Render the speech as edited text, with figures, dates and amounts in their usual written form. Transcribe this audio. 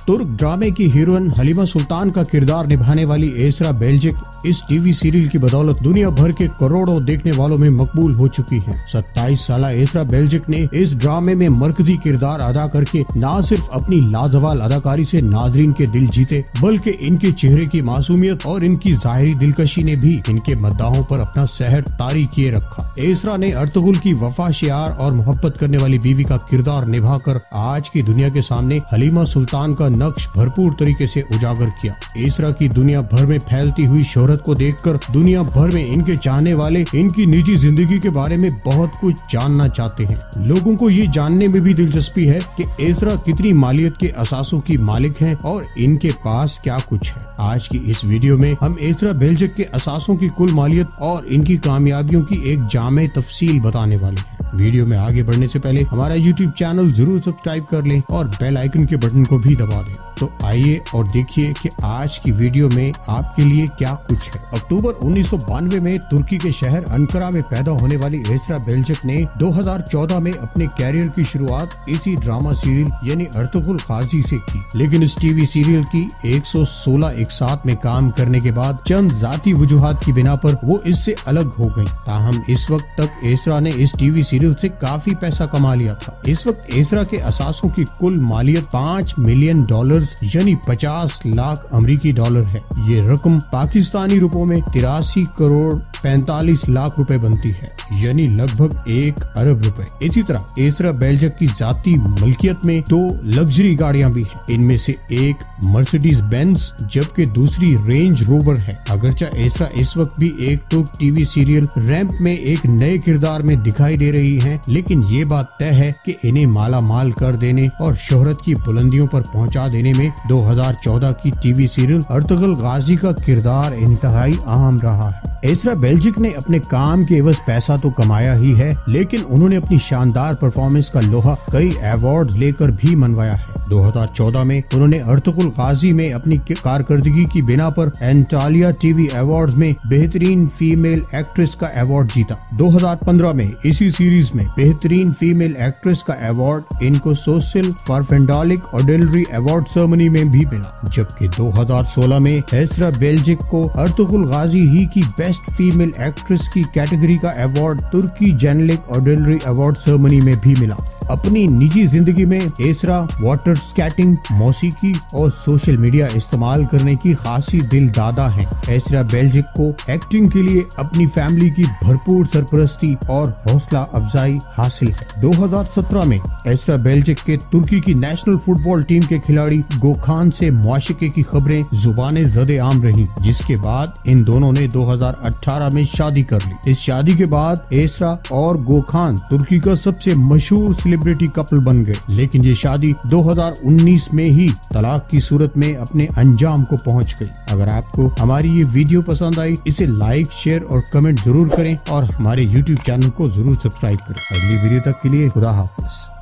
तुर्क ड्रामे की हीरोइन हलीमा सुल्तान का किरदार निभाने वाली एसरा बेल्जिक इस टीवी सीरियल की बदौलत दुनिया भर के करोड़ों देखने वालों में मकबूल हो चुकी हैं। 27 साला एसरा बेल्जिक ने इस ड्रामे में मरकजी किरदार अदा करके न सिर्फ अपनी लाजवाब अदाकारी से नाजरीन के दिल जीते, बल्कि इनके चेहरे की मासूमियत और इनकी जाहिरी दिलकशी ने भी इनके मद्दाहों पर अपना सहर तारी किए रखा। एसरा ने अर्तुगरुल की वफा शियार और मोहब्बत करने वाली बीवी का किरदार निभाकर आज की दुनिया के सामने हलीमा सुल्तान का नक्श भरपूर तरीके से उजागर किया। एसरा की दुनिया भर में फैलती हुई शोहरत को देखकर दुनिया भर में इनके चाहने वाले इनकी निजी जिंदगी के बारे में बहुत कुछ जानना चाहते हैं। लोगों को ये जानने में भी दिलचस्पी है कि एसरा कितनी मालियत के असासों की मालिक हैं और इनके पास क्या कुछ है। आज की इस वीडियो में हम एसरा बेल्जिक के असासों की कुल मालियत और इनकी कामयाबियों की एक जामे तफसील बताने वाले हैं। वीडियो में आगे बढ़ने से पहले हमारा YouTube चैनल जरूर सब्सक्राइब कर लें और बेल आइकन के बटन को भी दबा दें। तो आइए और देखिए कि आज की वीडियो में आपके लिए क्या कुछ है। अक्टूबर 1992 में तुर्की के शहर अंकारा में पैदा होने वाली एसरा बेल्जिक ने 2014 में अपने कैरियर की शुरुआत इसी ड्रामा सीरियल यानी अर्तुगरुल गाजी से की। लेकिन इस टीवी सीरियल की 116 एक साथ में काम करने के बाद चंद जाती वजूहात की बिना पर वो इससे अलग हो गयी। ताहम इस वक्त तक एसरा ने इस टीवी सीरियल से काफी पैसा कमा लिया था। इस वक्त एसरा के असासों की कुल मालियत $5 मिलियन यानी 50 लाख अमेरिकी डॉलर है। ये रकम पाकिस्तानी रुपयों में 83 करोड़ 45 लाख रुपए बनती है, यानी लगभग 1 अरब रुपए। इसी तरह एसरा बेल्जिक की जाती मलकियत में 2 लग्जरी गाड़ियां भी हैं। इनमें से एक मर्सिडीज बेंज जबकि दूसरी रेंज रोवर है। अगरचा एसरा इस वक्त भी एक तुर्क टीवी सीरियल रैंप में एक नए किरदार में दिखाई दे रही हैं, लेकिन ये बात तय है कि इन्हें माला माल कर देने और शोहरत की बुलंदियों पर पहुंचा देने में 2014 की टीवी सीरियल अर्तुगरुल गाजी का किरदार इंतहाई अहम रहा है। एसरा बेल्जिक ने अपने काम के एवज पैसा तो कमाया ही है, लेकिन उन्होंने अपनी शानदार परफॉर्मेंस का लोहा कई अवार्ड लेकर भी मनवाया है। 2014 में उन्होंने अर्तुगरुल गाजी में अपनी कारकर्दगी की बिना पर एंटालिया टीवी अवार्ड्स में बेहतरीन फीमेल एक्ट्रेस का अवार्ड जीता। 2015 में इसी सीरीज में बेहतरीन फीमेल एक्ट्रेस का अवार्ड इनको सोशल फॉरफेंडालिक ऑर्डिनरी अवार्ड सेरेमनी में भी मिला। जबकि 2016 में एसरा बेल्जिक को अर्तुगरुल गाजी ही की बेस्ट फीमेल एक्ट्रेस की कैटेगरी का अवार्ड तुर्की जेनेलिक ऑर्डिनरी अवार्ड सेरेमनी में भी मिला। अपनी निजी जिंदगी में एसरा वाटर स्केटिंग, मौसीकी और सोशल मीडिया इस्तेमाल करने की खासी दिल दादा हैं। एसरा बेल्जिक को एक्टिंग के लिए अपनी फैमिली की भरपूर सरपरस्ती और हौसला अफजाई हासिल है। 2017 में एसरा बेल्जिक के तुर्की की नेशनल फुटबॉल टीम के खिलाड़ी गोखान से मुआशिके की खबरें जुबाने ज़दे आम रही, जिसके बाद इन दोनों ने 2018 में शादी कर ली। इस शादी के बाद एसरा और गोखान तुर्की का सबसे मशहूर सेलिब्रिटी कपल बन गए, लेकिन ये शादी 2019 में ही तलाक की सूरत में अपने अंजाम को पहुंच गई। अगर आपको हमारी ये वीडियो पसंद आई, इसे लाइक, शेयर और कमेंट जरूर करें और हमारे YouTube चैनल को जरूर सब्सक्राइब करें। अगली वीडियो तक के लिए खुदा हाफिज।